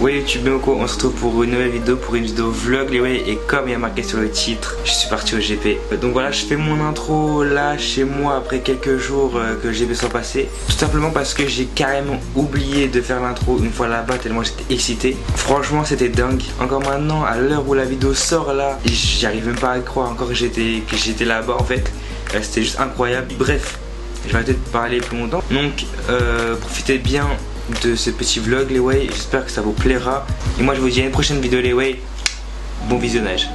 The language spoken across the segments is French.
Ouais YouTube, on se retrouve pour une nouvelle vidéo, pour une vidéo vlog les ouais, et comme il y a marqué sur le titre, je suis parti au GP. Donc voilà, je fais mon intro là chez moi après quelques jours que le GP soit passé. Tout simplement parce que j'ai carrément oublié de faire l'intro une fois là-bas tellement j'étais excité. Franchement c'était dingue. Encore maintenant, à l'heure où la vidéo sort là, j'arrive même pas à croire encore que j'étais là-bas en fait. C'était juste incroyable. Bref, je vais arrêter de parler plus longtemps. Donc profitez bien de ce petit vlog les way, j'espère que ça vous plaira et moi je vous dis à une prochaine vidéo les way, bon visionnage.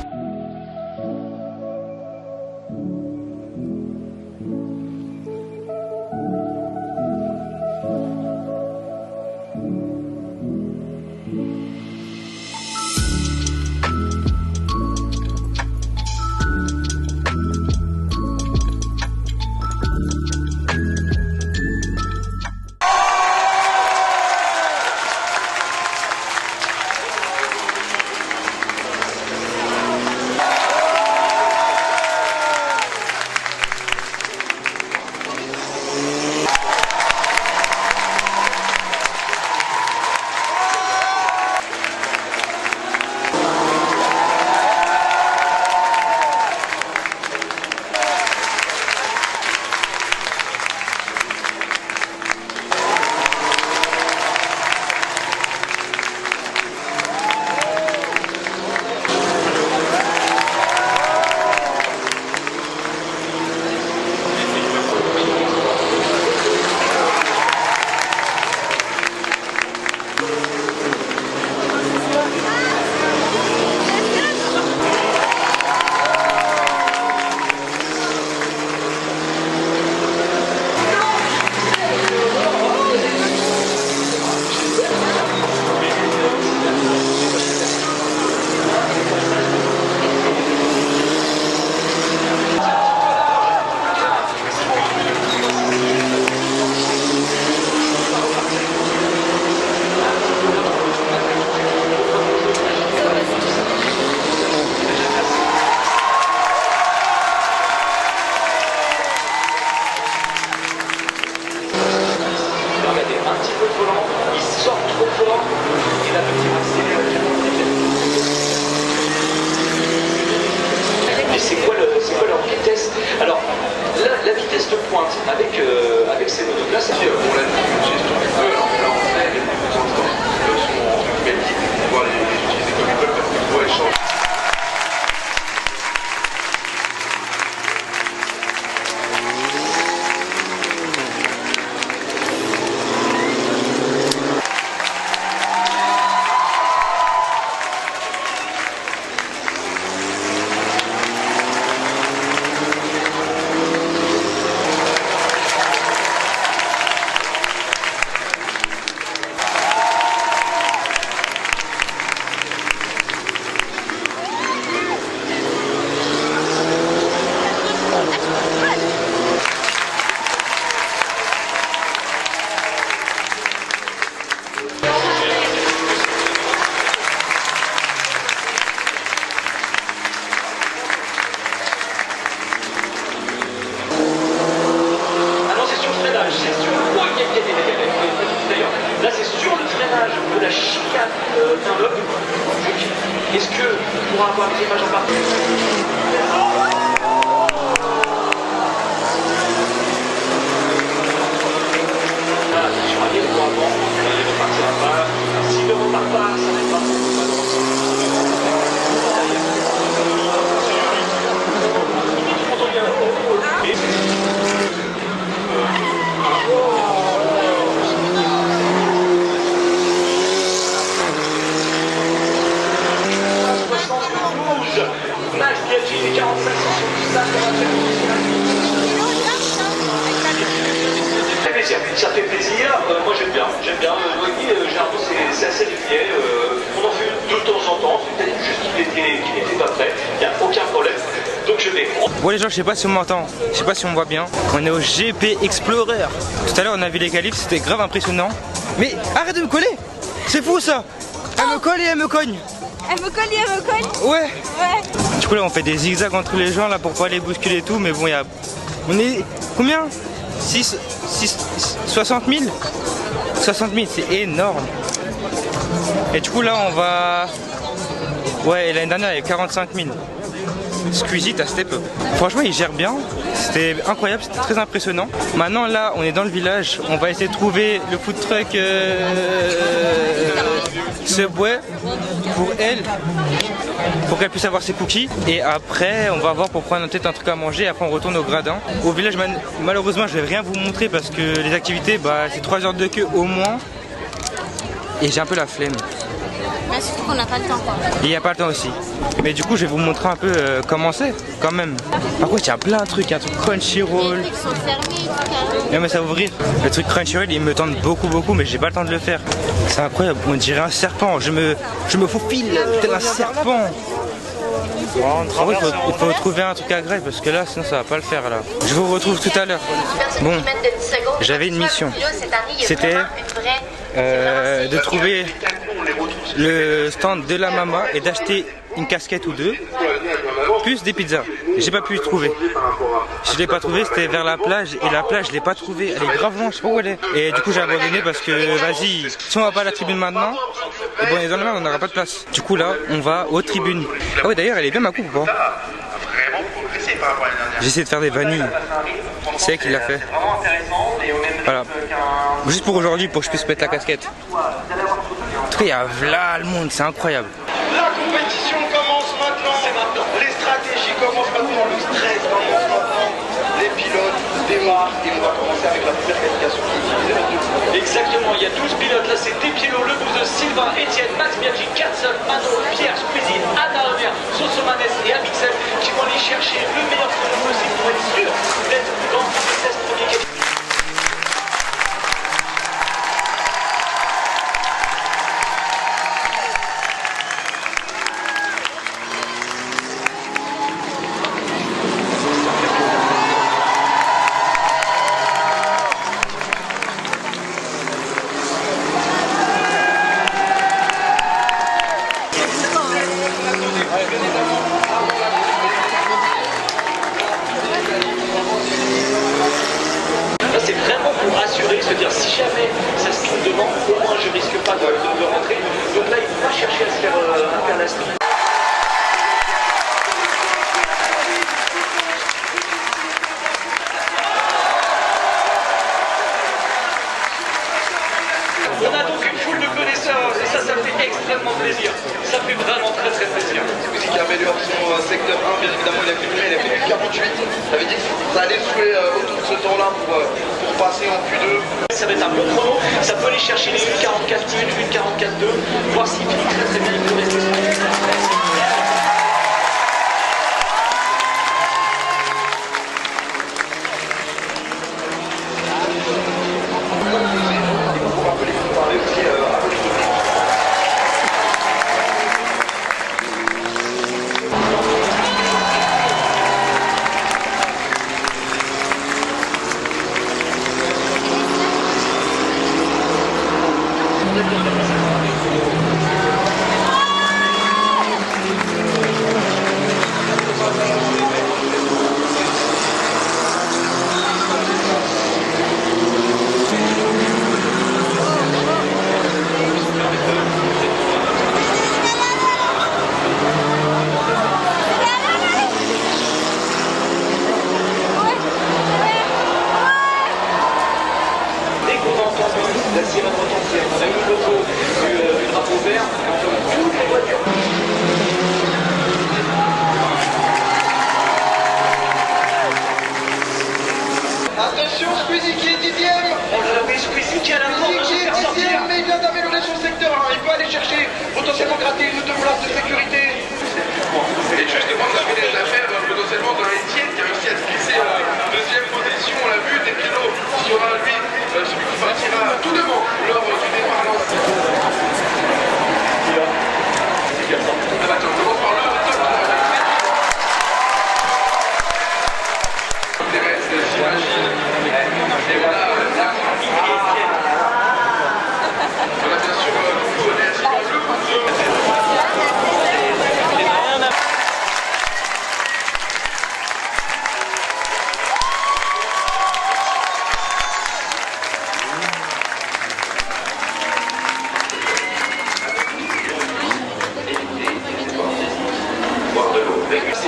Avec ces motos-là, c'est mieux. On l'a dit, une gestion du feu, alors là on fait les motos en temps, sont en qualité pour pouvoir les utiliser comme ils veulent parce qu'ils pourraient changer. Là c'est sur le freinage de la chicane d'un lobe. Est-ce qu'on pourra avoir des images en partie? Attention à l'île pour avant, il ne repartira pas. S'il ne repart pas, ça n'est pas ça fait plaisir, moi j'aime bien, Noémie, généralement c'est assez régulier, on en fait de temps en temps, c'est peut-être juste qu'il n'était pas prêt, il n'y a aucun problème, donc je vais. Bon les gens, je sais pas si on m'entend, je sais pas si on me voit bien, on est au GP Explorer. Tout à l'heure on a vu les qualifs, c'était grave impressionnant. Mais arrête de me coller, c'est fou ça. Elle me colle et elle me cogne. Elle me colle et elle me cogne. Ouais. Ouais. Du coup là on fait des zigzags entre les gens là pour pas les bousculer et tout, mais bon il y a... On est... Combien 60 000 60 000, c'est énorme. Et du coup là on va... Ouais, l'année dernière il y avait 45 000. Squeezie à Step Up. Franchement il gère bien, c'était incroyable, c'était très impressionnant. Maintenant là on est dans le village, on va essayer de trouver le food truck Subway pour elle, pour qu'elle puisse avoir ses cookies. Et après on va voir pour prendre peut-être un truc à manger. Après on retourne au gradin. Au village malheureusement je vais rien vous montrer parce que les activités bah, c'est 3 heures de queue au moins. Et j'ai un peu la flemme. Mais surtout qu'on n'a pas le temps quoi. Il n'y a pas le temps aussi. Mais du coup je vais vous montrer un peu comment c'est quand même. Par contre il y a plein de trucs, il y a un truc Crunchyroll. Les trucs sont fermés, tout Non mais ça va ouvrir. Le truc Crunchyroll il me tente beaucoup mais j'ai pas le temps de le faire. C'est incroyable, on dirait un serpent, je me faufile tel un serpent. En vrai il faut trouver un truc à grève parce que là sinon ça va pas le faire là. Je vous retrouve tout à l'heure. Bon, j'avais une mission. C'était de trouver le stand de la maman et d'acheter une casquette ou deux, plus des pizzas. J'ai pas pu trouver. Je l'ai pas trouvé, c'était vers la plage et la plage je l'ai pas trouvé. Elle est grave loin, je sais pas où elle est. Et du coup j'ai abandonné parce que vas-y, si on va pas à la tribune maintenant, et bon on est dans le mal, on n'aura pas de place. Du coup là on va aux tribunes. Ah ouais d'ailleurs elle est bien ma coupe ou pas? J'ai essayé de faire des vanilles. C'est elle qui l'a fait. Voilà. Juste pour aujourd'hui, pour que je puisse mettre la casquette. En tout cas, il y a là le monde, c'est incroyable. La compétition commence maintenant. C'est maintenant. Les stratégies commencent maintenant. Le stress commence maintenant. Les pilotes démarrent et on va commencer avec la première qualification qui est exactement. Il y a 12 pilotes. Là, c'est Despielo, Le Bouzeux, Sylvain, Etienne, Max Biaggi, Katson, Mano, Pierre, Squeezie, Anna Omer, Sosomanes et Amixel qui vont aller chercher le meilleur chrono possible pour être sûr d'être dans les 16 premiers qualifiés. C'est vraiment pour assurer, se dire si jamais ça se trouve devant, au moins je risque pas de rentrer. Donc là, il ne faut pas chercher à se faire la spin. On a donc une foule de connaisseurs et ça fait extrêmement plaisir. Ça fait vraiment très plaisir. Squeezie qui améliore son secteur 1, bien évidemment il a fait du 48. Ça veut dire que ça allait jouer autour de ce temps-là pour passer en Q2. Ça va être un bon chrono, ça peut aller chercher les 1,44,1, 1,44,2, voir s'il finit très bien, il peut rester sur le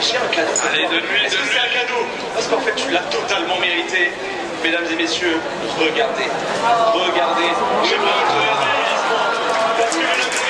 réfléchir un cadeau. Allez, donne-lui. Est-ce que c'est un cadeau? Parce qu'en fait, tu l'as totalement mérité. Mesdames et messieurs, regardez. Regardez. Je montre parce que mesdames et messieurs,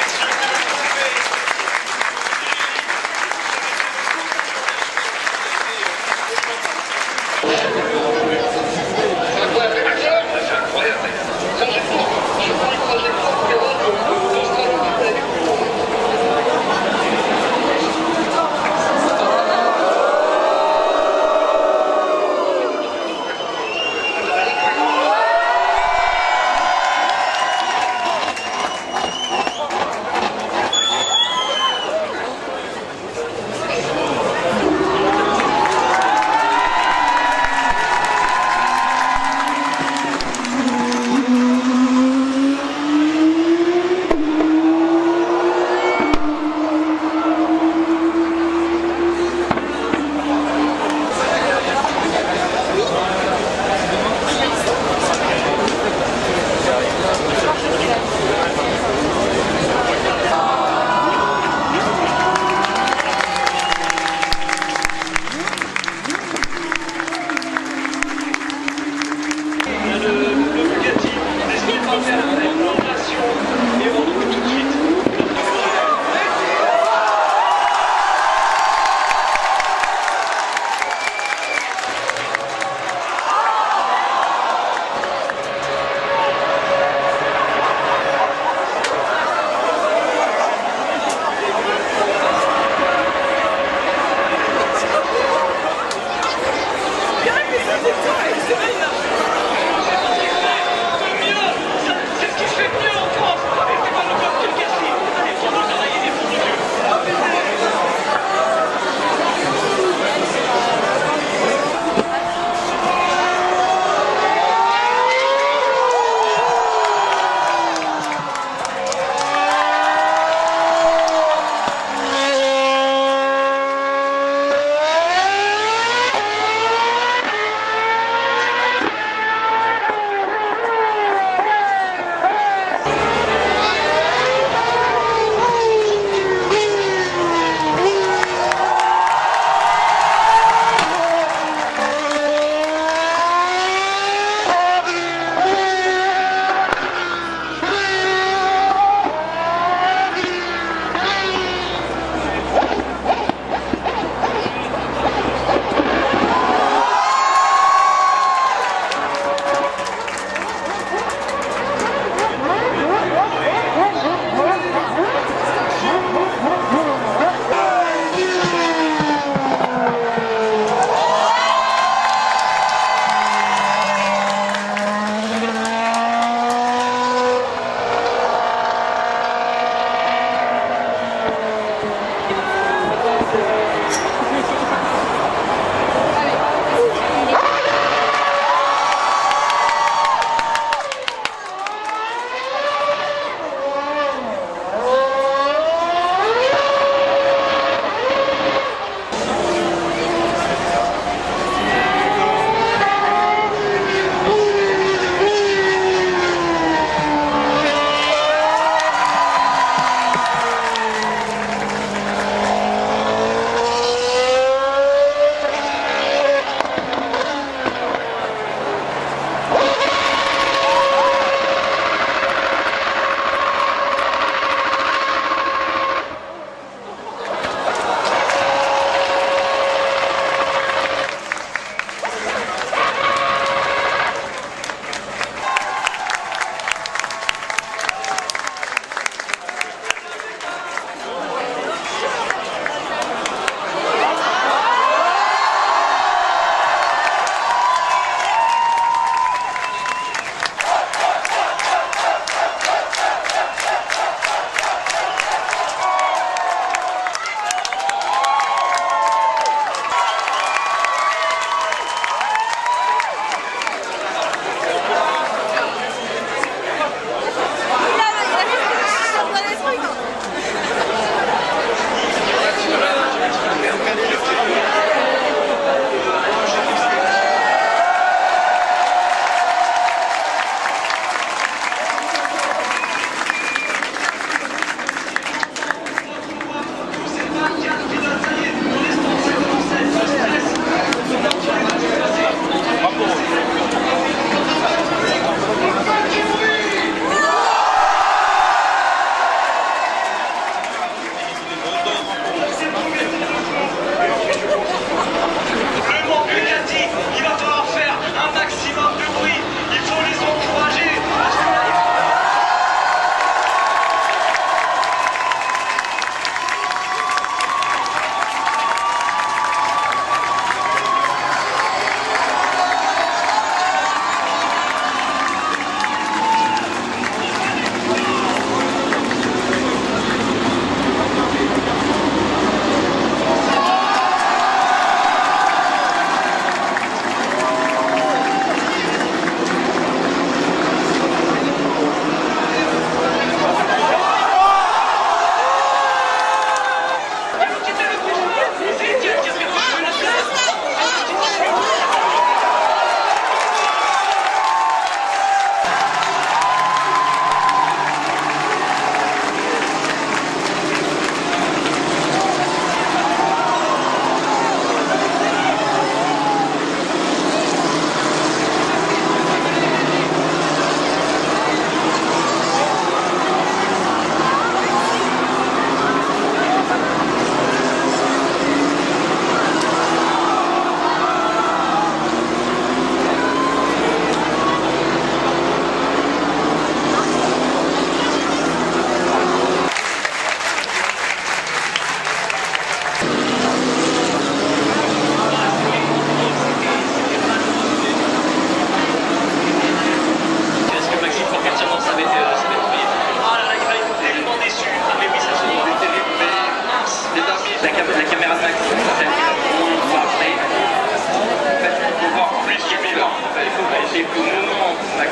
la caméra de Max, celle qu'on voit après. En fait, il faut voir plus du bilan. Il faut vérifier le moment Max.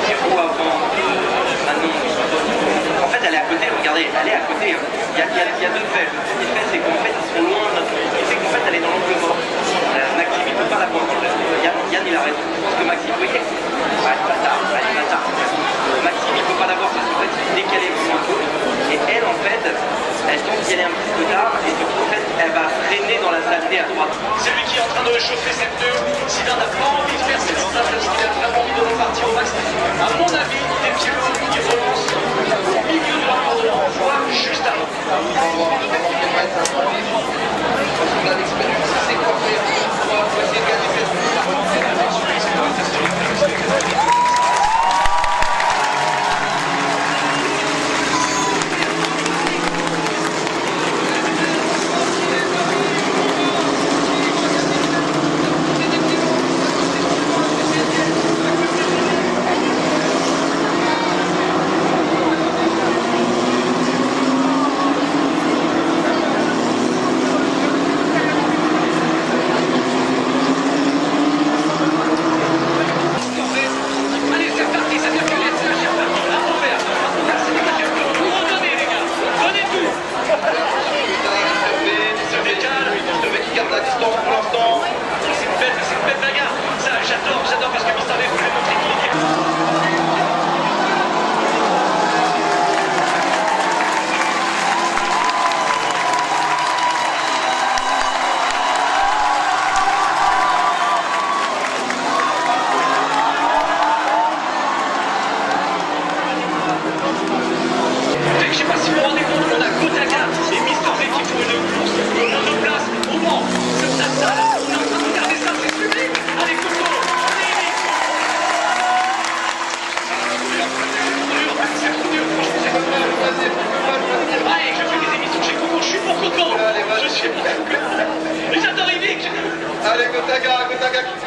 Zéro avant Manon. En fait, elle est à côté, regardez, elle est à côté. Il y a deux faits. Le premier fait, c'est qu'en fait, ils sont loin de notre équipe. C'est qu'en fait, elle est dans l'angle mort. Maxime, il ne peut pas la voir. Yann, il arrête. Parce que Maxime, vous voyez, bâtard. Maxime, il ne peut pas la voir parce qu'en fait, il est décalé un peu. Et elle, en fait, elle tente d'y aller un petit peu tard. Et du coup, en fait, elle va freiner dans la saleté à droite. C'est lui qui est en train de chauffer ses pneus. Sylvain n'a pas envie de faire cette stage parce qu'il a vraiment envie de repartir au max. À mon avis, il est pieds il relance au milieu de l'environnement, voire juste avant. On a l'expérience, c'est quoi faire pour essayer de gagner cette Je sais pas si vous vous rendez compte, on a Gotaga et Mister V qui font une course de place au Mans. Ce stade-là, on est en train de regarder ça, c'est sublime. Allez, Coco, c'est trop dur, franchement, c'est trop dur. Allez, je fais des émissions chez Coco, je suis pour Coco. Je suis pour Coco. Et j'adore Yvick. Allez, Gotaga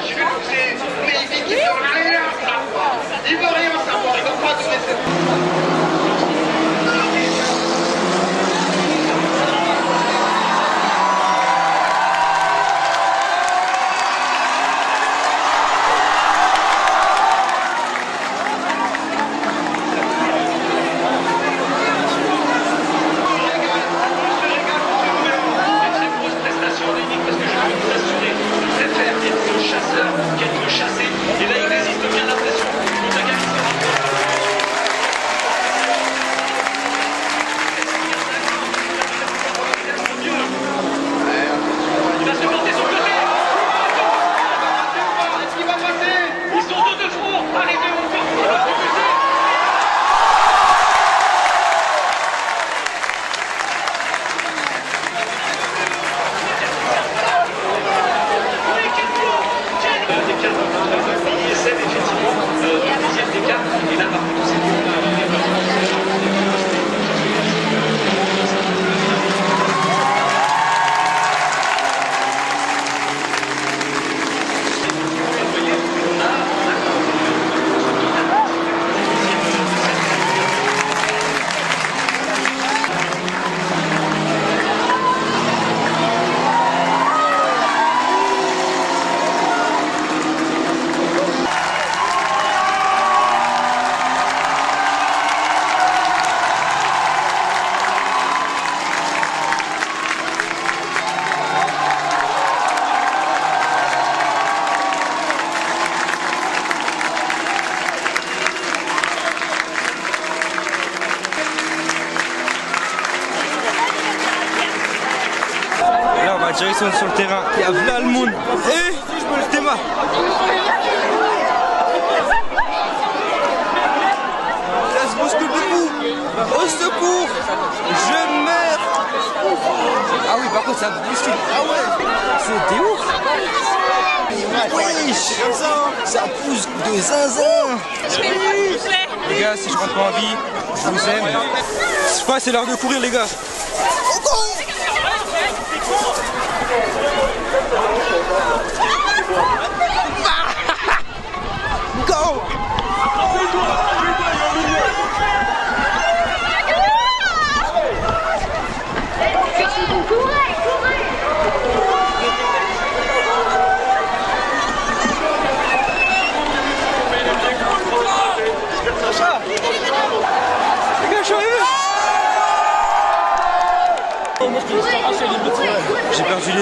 qui veut pousser. Mais Yvick, il veut rien savoir. Il veut rien savoir, il veut pas donner cette... Direction sur le terrain, il y a là le monde. Et je me le démarre. Ça se bouscule debout. Au secours. Je meurs. Ah oui, par contre ça bouscule. Ah ouais. C'était ouf. Wesh. Ça pousse de zinzin. Les gars, si je rentre pas en vie, je vous aime. Je crois que c'est l'heure de courir les gars. Go!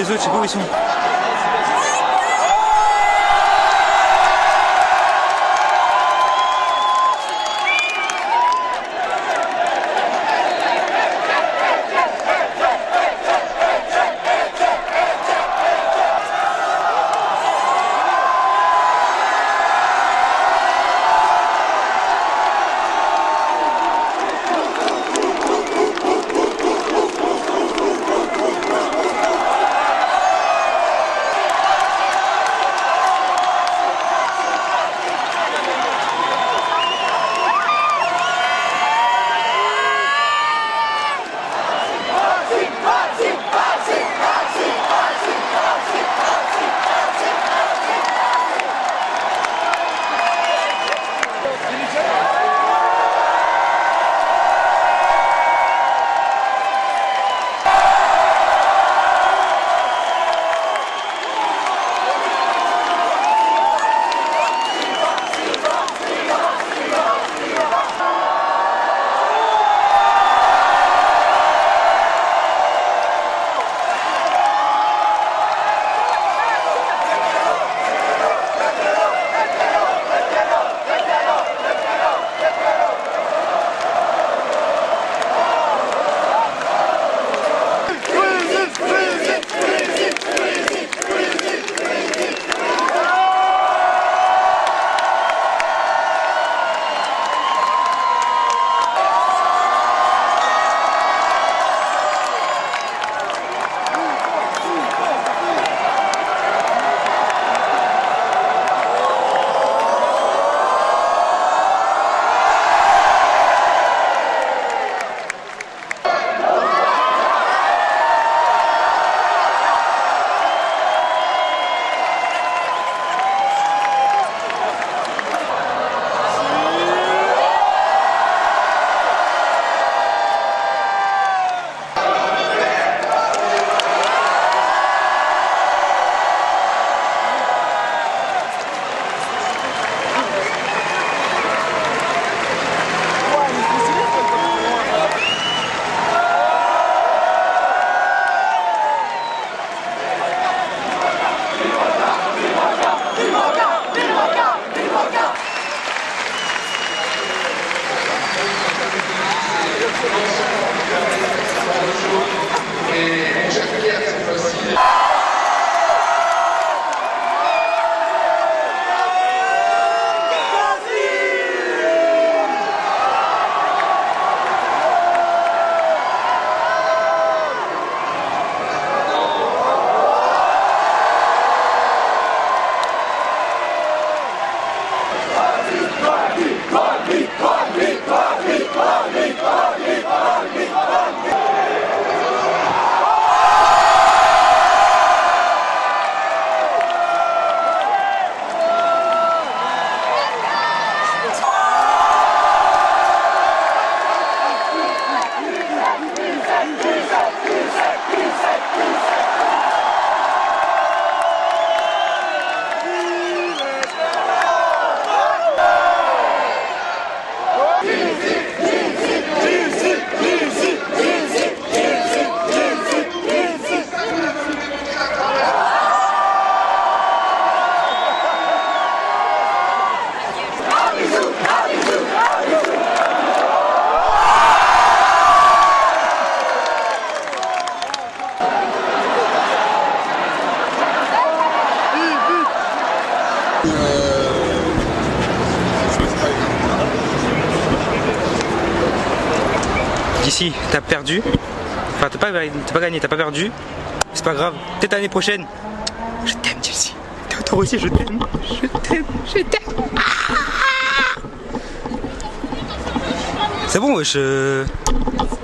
les autres, je sais pas où ils sont. D'ici, t'as perdu. Enfin, t'as pas gagné, t'as pas perdu. C'est pas grave. Peut-être l'année prochaine. Je t'aime, Chelsea. Toi aussi, je t'aime. Je t'aime. Je t'aime. C'est bon, wesh.